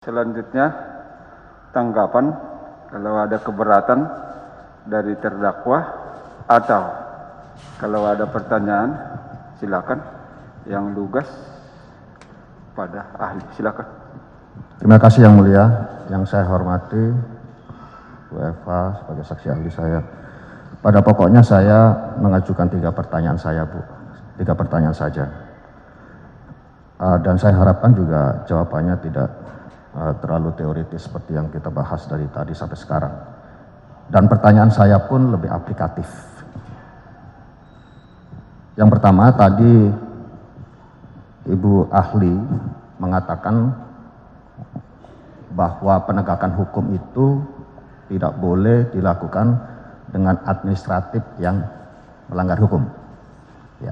Selanjutnya, tanggapan kalau ada keberatan dari terdakwa atau kalau ada pertanyaan silakan yang lugas pada ahli. Silakan. Terima kasih Yang Mulia, yang saya hormati Bu Eva sebagai saksi ahli saya. Pada pokoknya saya mengajukan 3 pertanyaan saya, Bu. 3 pertanyaan saja. Dan saya harapkan juga jawabannya tidak terlalu teoritis seperti yang kita bahas dari tadi sampai sekarang. Dan pertanyaan saya pun lebih aplikatif. Yang pertama tadi Ibu ahli mengatakan bahwa penegakan hukum itu tidak boleh dilakukan dengan administratif yang melanggar hukum. Ya.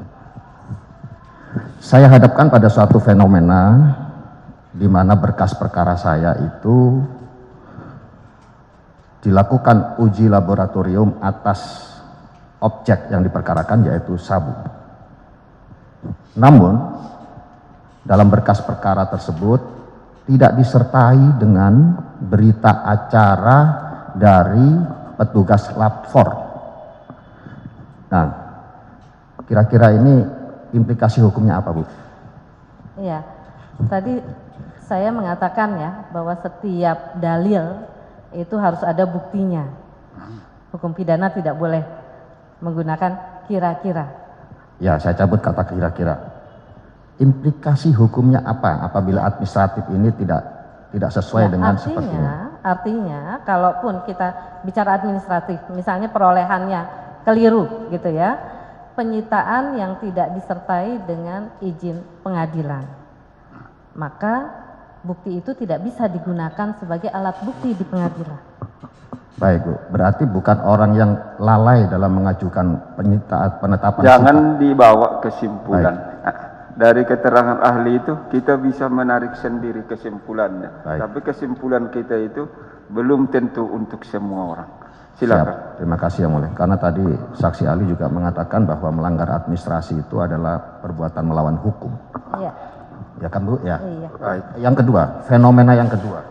Saya hadapkan pada suatu fenomena di mana berkas perkara saya itu dilakukan uji laboratorium atas objek yang diperkarakan yaitu sabu. Namun dalam berkas perkara tersebut tidak disertai dengan berita acara dari petugas lapor. Nah, kira-kira ini implikasi hukumnya apa, Bu? Iya, tadi saya mengatakan ya bahwa setiap dalil itu harus ada buktinya. Hukum pidana tidak boleh menggunakan kira-kira. Ya, saya cabut kata kira-kira. Implikasi hukumnya apa apabila administratif ini tidak sesuai dengan sepertinya? Artinya, kalaupun kita bicara administratif, misalnya perolehannya keliru gitu ya, penyitaan yang tidak disertai dengan izin pengadilan, maka bukti itu tidak bisa digunakan sebagai alat bukti di pengadilan. Baik, Bu. Berarti bukan orang yang lalai dalam mengajukan penetapan. Jangan dibawa kesimpulan. Nah, dari keterangan ahli itu kita bisa menarik sendiri kesimpulannya. Baik. Tapi kesimpulan kita itu belum tentu untuk semua orang. Silakan. Siap. Terima kasih Yang Mulia. Karena tadi saksi ahli juga mengatakan bahwa melanggar administrasi itu adalah perbuatan melawan hukum. Iya. Ya kan, Bu? Ya. Iya. Baik. Yang kedua, fenomena yang kedua.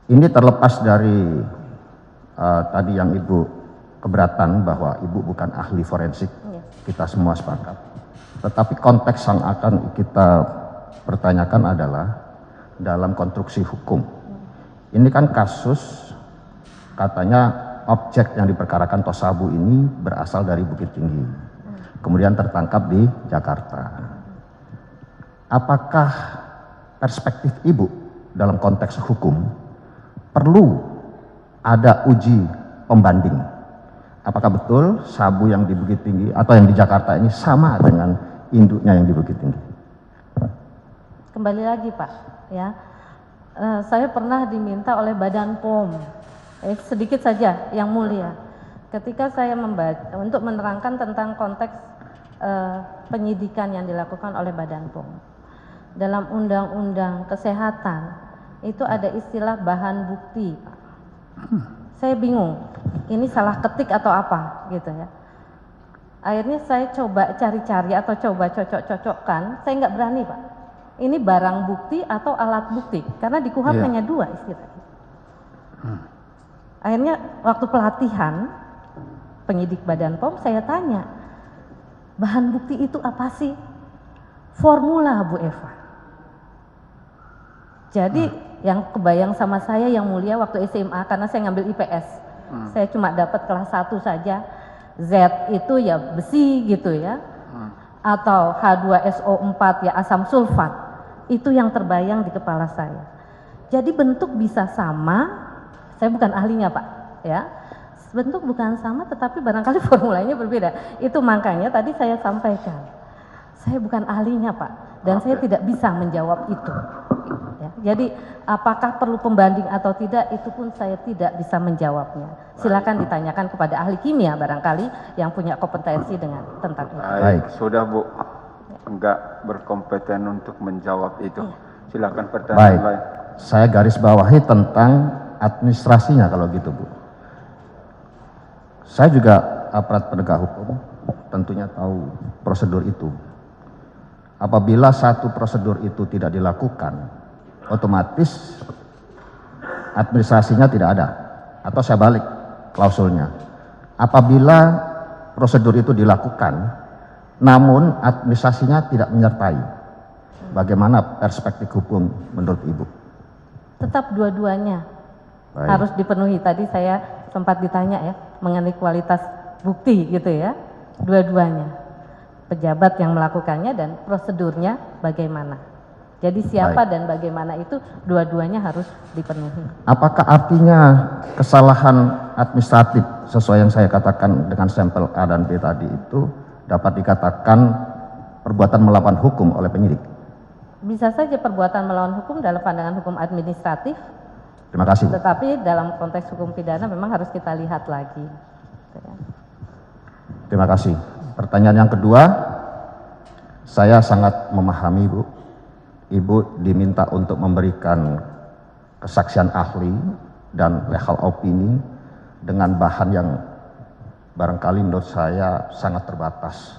Ini terlepas dari tadi yang Ibu keberatan bahwa Ibu bukan ahli forensik. Iya. Kita semua sepakat. Tetapi konteks yang akan kita pertanyakan adalah dalam konstruksi hukum. Ini kan kasus katanya objek yang diperkarakan Tosabu ini berasal dari Bukit Tinggi. Kemudian tertangkap di Jakarta. Apakah perspektif Ibu dalam konteks hukum perlu ada uji pembanding? Apakah betul sabu yang di Bukit Tinggi atau yang di Jakarta ini sama dengan induknya yang di Bukit Tinggi? Kembali lagi Pak, ya. Saya pernah diminta oleh Badan POM, sedikit saja Yang Mulia, ketika saya membaca untuk menerangkan tentang konteks penyidikan yang dilakukan oleh Badan POM. Dalam Undang-Undang Kesehatan itu ada istilah bahan bukti. Saya bingung, ini salah ketik atau apa gitu ya. Akhirnya saya coba cari-cari atau coba cocok-cocokkan, saya nggak berani Pak. Ini barang bukti atau alat bukti, karena di KUHP hanya 2 istilahnya. Akhirnya waktu pelatihan penyidik Badan POM saya tanya, bahan bukti itu apa sih? Formula Bu Eva. Jadi yang kebayang sama saya Yang Mulia waktu SMA, karena saya ngambil IPS, saya cuma dapat kelas 1 saja. Z itu ya besi gitu ya, atau H2SO4 ya asam sulfat, itu yang terbayang di kepala saya. Jadi bentuk bisa sama, saya bukan ahlinya Pak ya, bentuk bukan sama tetapi barangkali formulanya berbeda. Itu makanya tadi saya sampaikan, saya bukan ahlinya Pak, dan saya tidak bisa menjawab itu ya. Jadi apakah perlu pembanding atau tidak, itu pun saya tidak bisa menjawabnya. Silakan ditanyakan kepada ahli kimia barangkali yang punya kompetensi dengan tentang itu. Baik, sudah Bu, enggak berkompeten untuk menjawab itu. Silakan pertanyaan lain. Saya garis bawahi tentang administrasinya kalau gitu Bu. Saya juga aparat penegak hukum, tentunya tahu prosedur itu. apabila satu prosedur itu tidak dilakukan, otomatis administrasinya tidak ada. Atau saya balik klausulnya. Apabila prosedur itu dilakukan, namun administrasinya tidak menyertai, bagaimana perspektif hukum menurut Ibu? Tetap dua-duanya Baik. harus dipenuhi. Tadi saya sempat ditanya ya mengenai kualitas bukti gitu ya. Dua-duanya, pejabat yang melakukannya dan prosedurnya bagaimana. Jadi siapa dan bagaimana itu dua-duanya harus dipenuhi. Apakah artinya kesalahan administratif sesuai yang saya katakan dengan sampel A dan B tadi itu dapat dikatakan perbuatan melawan hukum oleh penyidik? Bisa saja perbuatan melawan hukum dalam pandangan hukum administratif, Terima kasih, Bu. tetapi dalam konteks hukum pidana memang harus kita lihat lagi. Terima kasih. Pertanyaan yang kedua, saya sangat memahami, Bu. Ibu diminta untuk memberikan kesaksian ahli dan legal opini dengan bahan yang barangkali menurut saya sangat terbatas.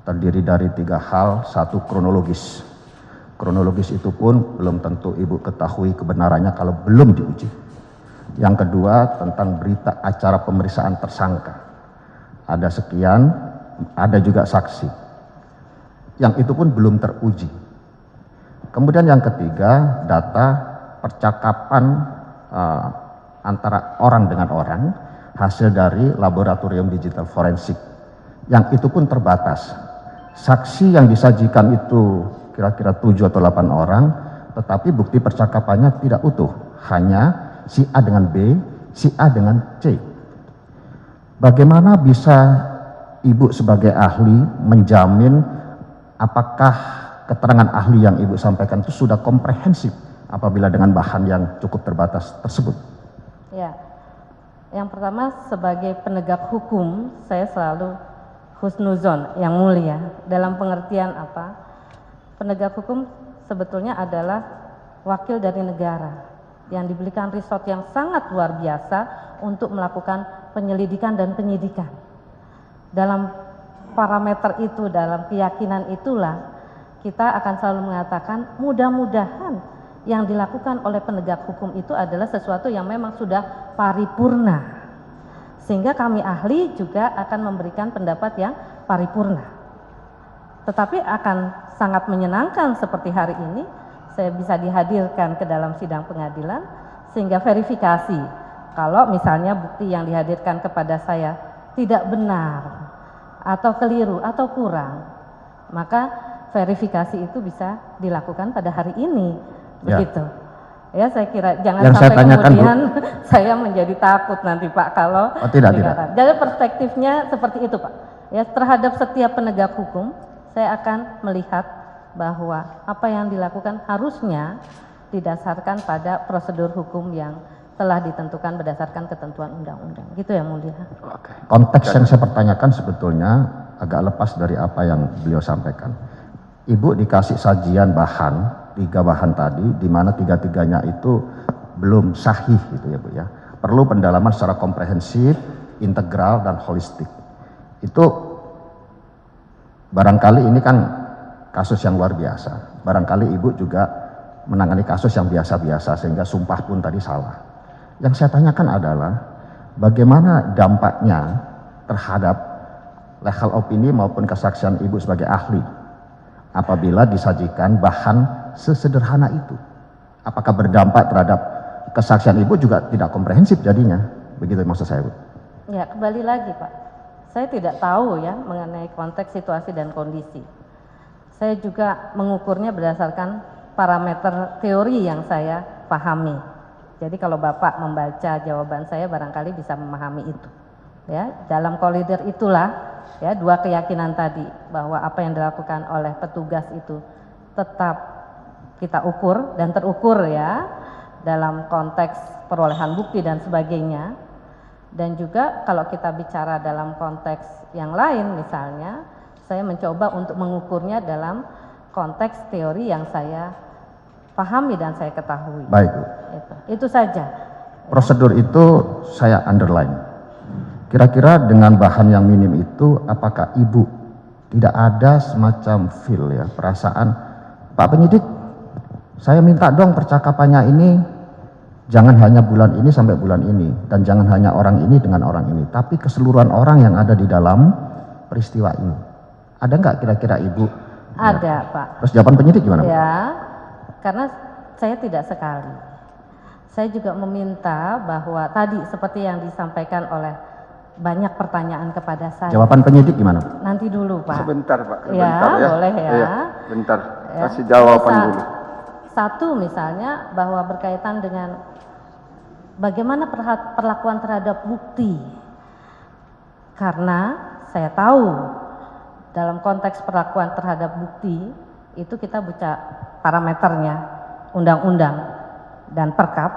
Terdiri dari 3 hal, 1 kronologis. Kronologis itu pun belum tentu Ibu ketahui kebenarannya kalau belum diuji. Yang kedua tentang berita acara pemeriksaan tersangka. Ada sekian, ada juga saksi. Yang itu pun belum teruji. Kemudian yang ketiga, data percakapan antara orang dengan orang, hasil dari laboratorium digital forensik. Yang itu pun terbatas. Saksi yang disajikan itu kira-kira 7 atau 8 orang, tetapi bukti percakapannya tidak utuh. Hanya si A dengan B, si A dengan C. Bagaimana bisa Ibu sebagai ahli menjamin apakah keterangan ahli yang Ibu sampaikan itu sudah komprehensif apabila dengan bahan yang cukup terbatas tersebut? Ya, yang pertama sebagai penegak hukum saya selalu husnuzon, yang mulia. Dalam pengertian apa? Penegak hukum sebetulnya adalah wakil dari negara yang diberikan resort yang sangat luar biasa untuk melakukan penyelidikan dan penyidikan. Dalam parameter itu, dalam keyakinan itulah kita akan selalu mengatakan mudah-mudahan yang dilakukan oleh penegak hukum itu adalah sesuatu yang memang sudah paripurna. Sehingga kami ahli juga akan memberikan pendapat yang paripurna. Tetapi akan sangat menyenangkan seperti hari ini saya bisa dihadirkan ke dalam sidang pengadilan sehingga verifikasi kalau misalnya bukti yang dihadirkan kepada saya tidak benar atau keliru atau kurang, maka verifikasi itu bisa dilakukan pada hari ini, begitu. Ya, saya kira jangan Yang sampai saya tanyakan, kemudian saya menjadi takut nanti Pak kalau tidak. Jadi perspektifnya seperti itu Pak. Ya, terhadap setiap penegak hukum saya akan melihat bahwa apa yang dilakukan harusnya didasarkan pada prosedur hukum yang telah ditentukan berdasarkan ketentuan undang-undang. Gitu ya Mulia. Konteks yang saya pertanyakan sebetulnya agak lepas dari apa yang beliau sampaikan. Ibu dikasih sajian bahan, 3 bahan tadi, di mana 3-3-nya itu belum sahih gitu ya Bu ya. Perlu pendalaman secara komprehensif, integral, dan holistik. Itu barangkali ini kan kasus yang luar biasa. Barangkali Ibu juga menangani kasus yang biasa-biasa sehingga sumpah pun tadi salah. Yang saya tanyakan adalah bagaimana dampaknya terhadap legal opini maupun kesaksian Ibu sebagai ahli apabila disajikan bahan sesederhana itu. Apakah berdampak terhadap kesaksian Ibu juga tidak komprehensif jadinya? Begitu maksud saya, Bu. Ya, kembali lagi Pak. Saya tidak tahu ya mengenai konteks situasi dan kondisi. Saya juga mengukurnya berdasarkan parameter teori yang saya pahami. Jadi kalau Bapak membaca jawaban saya barangkali bisa memahami itu. Ya, dalam koridor itulah ya 2 keyakinan tadi bahwa apa yang dilakukan oleh petugas itu tetap kita ukur dan terukur ya dalam konteks perolehan bukti dan sebagainya. Dan juga kalau kita bicara dalam konteks yang lain misalnya saya mencoba untuk mengukurnya dalam konteks teori yang saya pahami dan saya ketahui. Baik, Bu. Itu saja. Prosedur itu saya underline. Kira-kira dengan bahan yang minim itu apakah Ibu tidak ada semacam feel ya, perasaan, Pak penyidik, saya minta dong percakapannya ini jangan hanya bulan ini sampai bulan ini, dan jangan hanya orang ini dengan orang ini, tapi keseluruhan orang yang ada di dalam peristiwa ini. Ada nggak kira-kira Ibu? Ada, Ya. Pak. Terus jawaban penyidik gimana? Bu? Ya, karena saya tidak sekali. Saya juga meminta bahwa tadi seperti yang disampaikan oleh banyak pertanyaan kepada saya. Jawaban penyidik gimana? Nanti dulu, Pak. Sebentar Pak, Ya, sebentar ya. boleh ya. Iya, bentar, Ya. kasih jawaban dulu. Satu misalnya bahwa berkaitan dengan bagaimana perlakuan terhadap bukti. Karena saya tahu dalam konteks perlakuan terhadap bukti itu kita baca parameternya, undang-undang dan perkap,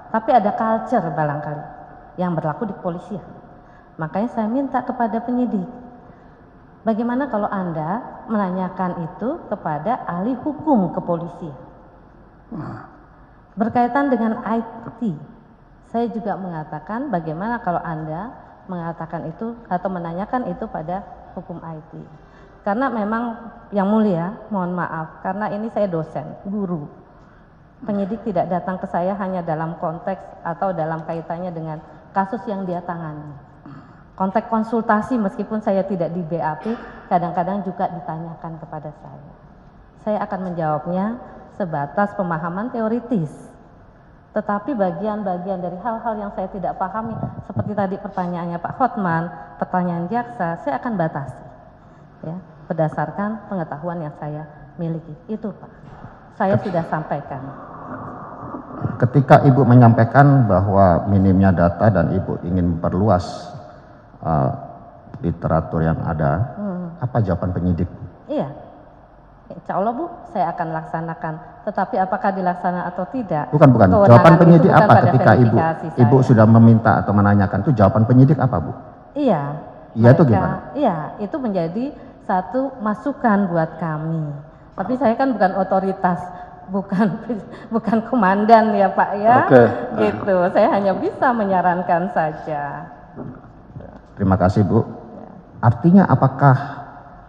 tapi ada culture barangkali yang berlaku di kepolisian. Makanya saya minta kepada penyidik, bagaimana kalau Anda menanyakan itu kepada ahli hukum kepolisian? Berkaitan dengan IT, saya juga mengatakan bagaimana kalau Anda mengatakan itu atau menanyakan itu pada hukum IT. Karena memang yang mulia, mohon maaf, karena ini saya dosen, guru. Penyidik tidak datang ke saya hanya dalam konteks atau dalam kaitannya dengan kasus yang dia tangani. Konteks konsultasi meskipun saya tidak di BAP, kadang-kadang juga ditanyakan kepada saya. Saya akan menjawabnya sebatas pemahaman teoritis. Tetapi bagian-bagian dari hal-hal yang saya tidak pahami, seperti tadi pertanyaannya Pak Hotman, pertanyaan jaksa, saya akan batasi. Ya, berdasarkan pengetahuan yang saya miliki. Itu Pak, saya sudah sampaikan. Ketika Ibu menyampaikan bahwa minimnya data dan Ibu ingin memperluas literatur yang ada, apa jawaban penyidik? Iya, insya Allah Bu, saya akan laksanakan. Tetapi apakah dilaksanakan atau tidak? Bukan. Kewenangan Jawaban itu penyidik bukan apa pada ketika verifikasi Ibu saya. sudah meminta atau menanyakan itu jawaban penyidik apa Bu? Iya. Iya itu gimana? Iya, itu menjadi satu masukan buat kami. Tapi saya kan bukan otoritas, bukan komandan ya Pak ya. Oke. Gitu. Saya hanya bisa menyarankan saja. Terima kasih Bu. Artinya apakah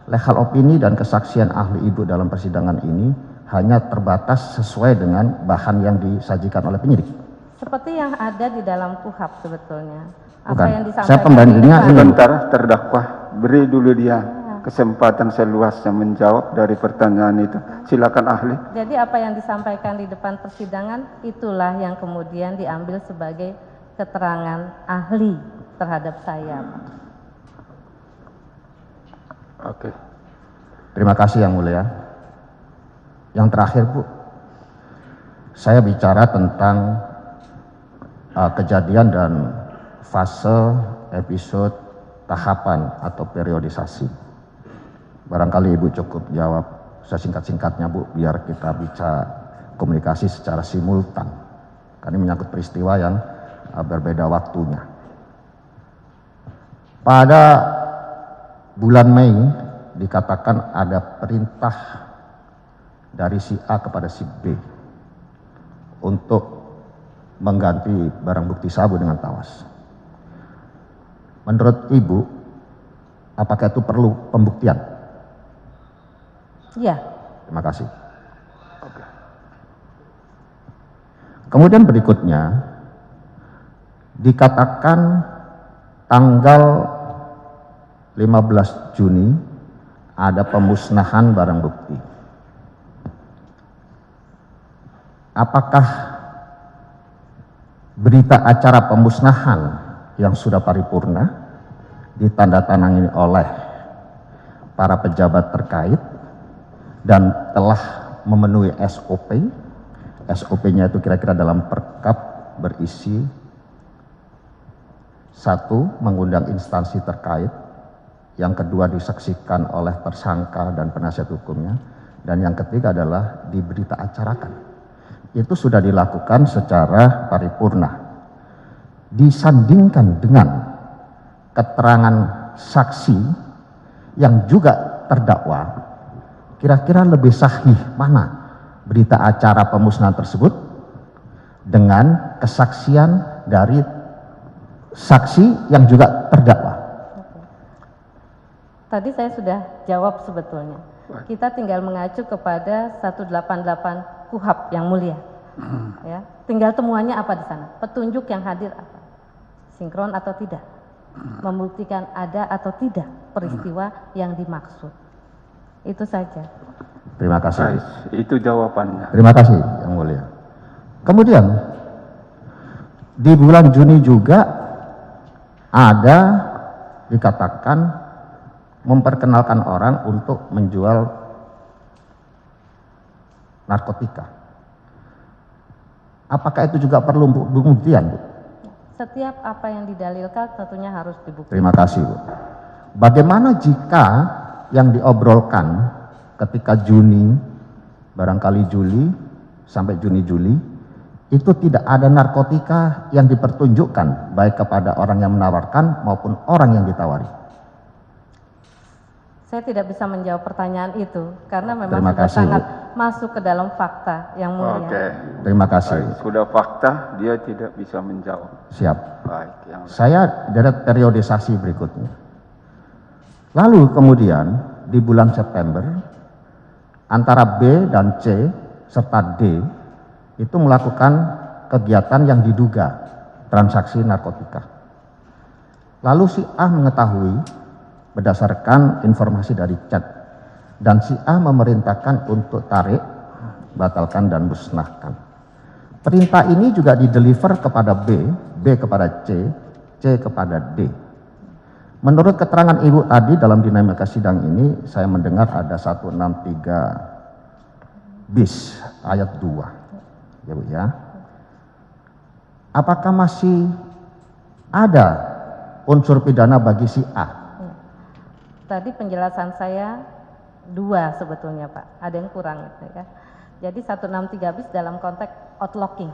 legal opini dan kesaksian ahli Ibu dalam persidangan ini hanya terbatas sesuai dengan bahan yang disajikan oleh penyidik? Seperti yang ada di dalam KUHP sebetulnya. Bukan. Apa yang disampaikan Saya pembandingnya di depan. ini. Sebentar terdakwa, beri dulu dia kesempatan seluasnya menjawab dari pertanyaan itu. Silakan ahli. Jadi apa yang disampaikan di depan persidangan itulah yang kemudian diambil sebagai keterangan ahli terhadap saya. Oke. Terima kasih yang mulia. Yang terakhir Bu, saya bicara tentang kejadian dan fase, episode, tahapan atau periodisasi. Barangkali Ibu cukup jawab sesingkat-singkatnya Bu, biar kita bisa komunikasi secara simultan. Karena ini menyangkut peristiwa yang berbeda waktunya. Pada bulan Mei dikatakan ada perintah dari si A kepada si B untuk mengganti barang bukti sabu dengan tawas. Menurut Ibu, apakah itu perlu pembuktian? Iya. Terima kasih. Kemudian berikutnya dikatakan tanggal 15 Juni ada pemusnahan barang bukti. Apakah berita acara pemusnahan yang sudah paripurna ditandatangani oleh para pejabat terkait dan telah memenuhi SOP? SOP-nya itu kira-kira dalam perkap berisi: 1. Mengundang instansi terkait. Yang kedua disaksikan oleh tersangka dan penasihat hukumnya. Dan yang ketiga adalah diberita acarakan. Itu sudah dilakukan secara paripurna. Disandingkan dengan keterangan saksi yang juga terdakwa, kira-kira lebih sahih mana berita acara pemusnahan tersebut dengan kesaksian dari saksi yang juga terdakwa? Tadi saya sudah jawab sebetulnya. Kita tinggal mengacu kepada 188 KUHP yang mulia. Ya, tinggal temuannya apa di sana? Petunjuk yang hadir apa? Sinkron atau tidak? Membuktikan ada atau tidak peristiwa yang dimaksud. Itu saja. Terima kasih. Baik, itu jawabannya. Terima kasih Yang Mulia. Kemudian di bulan Juni juga ada dikatakan memperkenalkan orang untuk menjual narkotika. Apakah itu juga perlu pembuktian, Bu? Setiap apa yang didalilkan tentunya harus dibuktikan. Terima kasih, Bu. Bagaimana jika yang diobrolkan ketika Juni, barangkali Juli, sampai Juni-Juli, itu tidak ada narkotika yang dipertunjukkan, baik kepada orang yang menawarkan maupun orang yang ditawari? Saya tidak bisa menjawab pertanyaan itu, karena memang Terima sudah kasih, sangat Bu. masuk ke dalam fakta yang mulia. Oke. Terima kasih. Baik, sudah fakta, dia tidak bisa menjawab. Siap. Baik, yang Saya deret periodisasi berikutnya. Lalu kemudian di bulan September antara B dan C serta D itu melakukan kegiatan yang diduga transaksi narkotika. Lalu si A mengetahui berdasarkan informasi dari chat, dan si A memerintahkan untuk tarik, batalkan dan musnahkan. Perintah ini juga dideliver kepada B, B kepada C, C kepada D. Menurut keterangan Ibu tadi dalam dinamika sidang ini, saya mendengar ada 163 bis ayat 2. Ya Bu ya. Apakah masih ada unsur pidana bagi si A? Tadi penjelasan saya 2 sebetulnya Pak, ada yang kurang ya. Jadi 163 bis dalam konteks outlocking,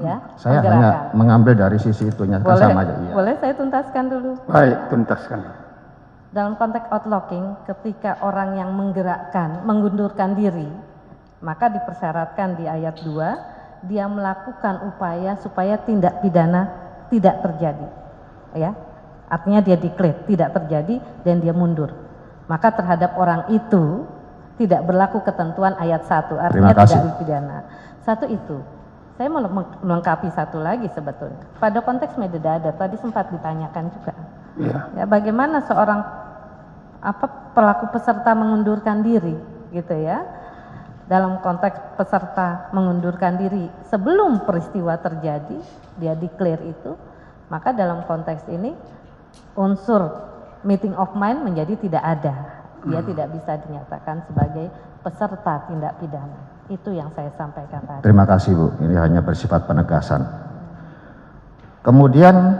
ya. Saya penggerakan. hanya mengambil dari sisi itunya, kan Boleh, sama aja. Iya. boleh saya tuntaskan dulu. baik, tuntaskan. Dalam konteks outlocking, ketika orang yang menggerakkan, mengundurkan diri, maka dipersyaratkan di ayat 2, dia melakukan upaya supaya tindak pidana tidak terjadi, ya. Artinya dia declare tidak terjadi dan dia mundur. Maka terhadap orang itu tidak berlaku ketentuan ayat 1, artinya Terima kasih. tidak dipidana. Satu itu. Saya mau melengkapi satu lagi sebetulnya. Pada konteks metadata tadi sempat ditanyakan juga. Ya. Ya, bagaimana seorang pelaku peserta mengundurkan diri gitu ya. Dalam konteks peserta mengundurkan diri sebelum peristiwa terjadi, dia declare itu, maka dalam konteks ini unsur meeting of mind menjadi tidak ada. Dia tidak bisa dinyatakan sebagai peserta tindak pidana. Itu yang saya sampaikan tadi. Terima kasih Bu, ini hanya bersifat penegasan. Kemudian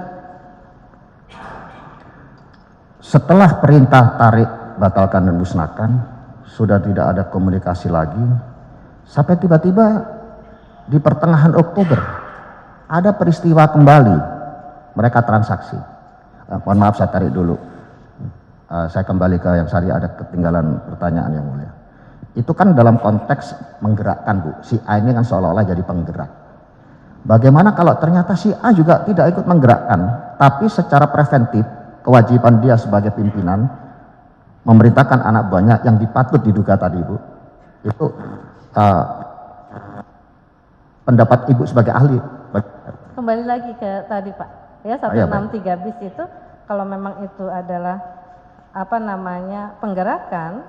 setelah perintah tarik, batalkan dan musnahkan, sudah tidak ada komunikasi lagi, sampai tiba-tiba di pertengahan Oktober ada peristiwa kembali, mereka transaksi. Mohon maaf saya tarik dulu, saya kembali ke yang tadi ada ketinggalan pertanyaan yang mulia. Itu kan dalam konteks menggerakkan Bu, si A ini kan seolah-olah jadi penggerak. Bagaimana kalau ternyata si A juga tidak ikut menggerakkan, tapi secara preventif kewajiban dia sebagai pimpinan memerintahkan anak buahnya yang dipatut diduga tadi Bu, itu pendapat Ibu sebagai ahli. Kembali lagi ke tadi Pak, ya 163 bis itu kalau memang itu adalah penggerakan,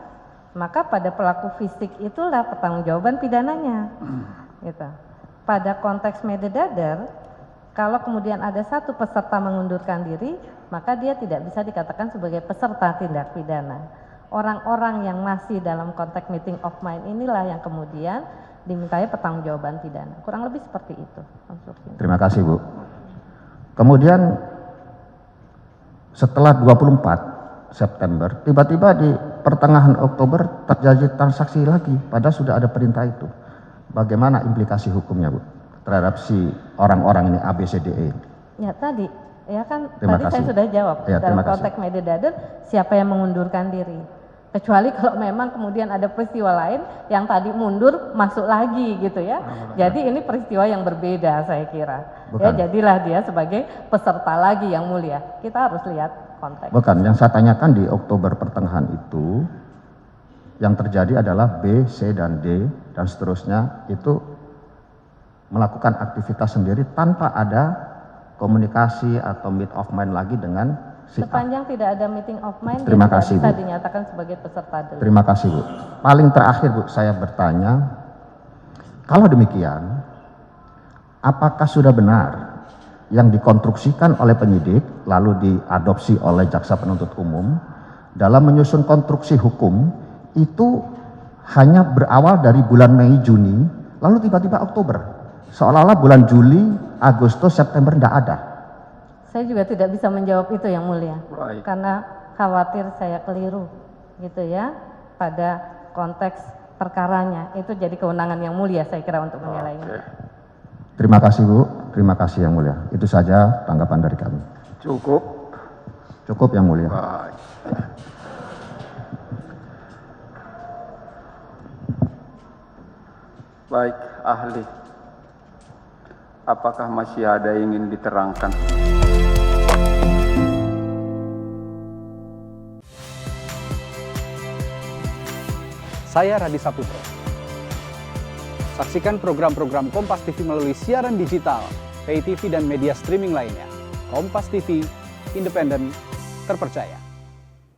maka pada pelaku fisik itulah pertanggungjawaban pidananya. Gitu. Pada konteks metadata, kalau kemudian ada satu peserta mengundurkan diri, maka dia tidak bisa dikatakan sebagai peserta tindak pidana. Orang-orang yang masih dalam konteks meeting of mind inilah yang kemudian dimintai pertanggungjawaban pidana. Kurang lebih seperti itu. Terima kasih Bu. Kemudian setelah 24 September, tiba-tiba di pertengahan Oktober terjadi transaksi lagi, padahal sudah ada perintah itu. Bagaimana implikasi hukumnya Bu terhadap si orang-orang ini ABCDE? Ya tadi, ya kan Terima tadi kasih. saya sudah jawab Ya, dalam terima kasih. konteks metadata siapa yang mengundurkan diri. Kecuali kalau memang kemudian ada peristiwa lain yang tadi mundur masuk lagi gitu ya. Jadi ini peristiwa yang berbeda saya kira. Ya, Bukan. jadilah dia sebagai peserta lagi yang mulia. Kita harus lihat konteks. Bukan, yang saya tanyakan di Oktober pertengahan itu yang terjadi adalah B, C, dan D dan seterusnya itu melakukan aktivitas sendiri tanpa ada komunikasi atau meet of mind lagi dengan si A. Sepanjang tidak ada meeting of mind, Terima dia tidak kasih, bisa Bu. dinyatakan sebagai peserta delik. Terima kasih, Bu. Paling terakhir, Bu, saya bertanya, kalau demikian, apakah sudah benar yang dikonstruksikan oleh penyidik lalu diadopsi oleh jaksa penuntut umum dalam menyusun konstruksi hukum itu hanya berawal dari bulan Mei, Juni, lalu tiba-tiba Oktober, seolah-olah bulan Juli, Agustus, September tidak ada? Saya juga tidak bisa menjawab itu yang mulia, Baik. karena khawatir saya keliru gitu ya pada konteks perkaranya. Itu jadi kewenangan yang mulia saya kira untuk menilainya. Oke. Terima kasih, Bu. Terima kasih yang mulia. Itu saja tanggapan dari kami. Cukup. Cukup yang mulia. Baik. Baik, ahli. Apakah masih ada yang ingin diterangkan? Saya Radi Saputro. Saksikan program-program Kompas TV melalui siaran digital, pay TV dan media streaming lainnya. Kompas TV, independen, terpercaya.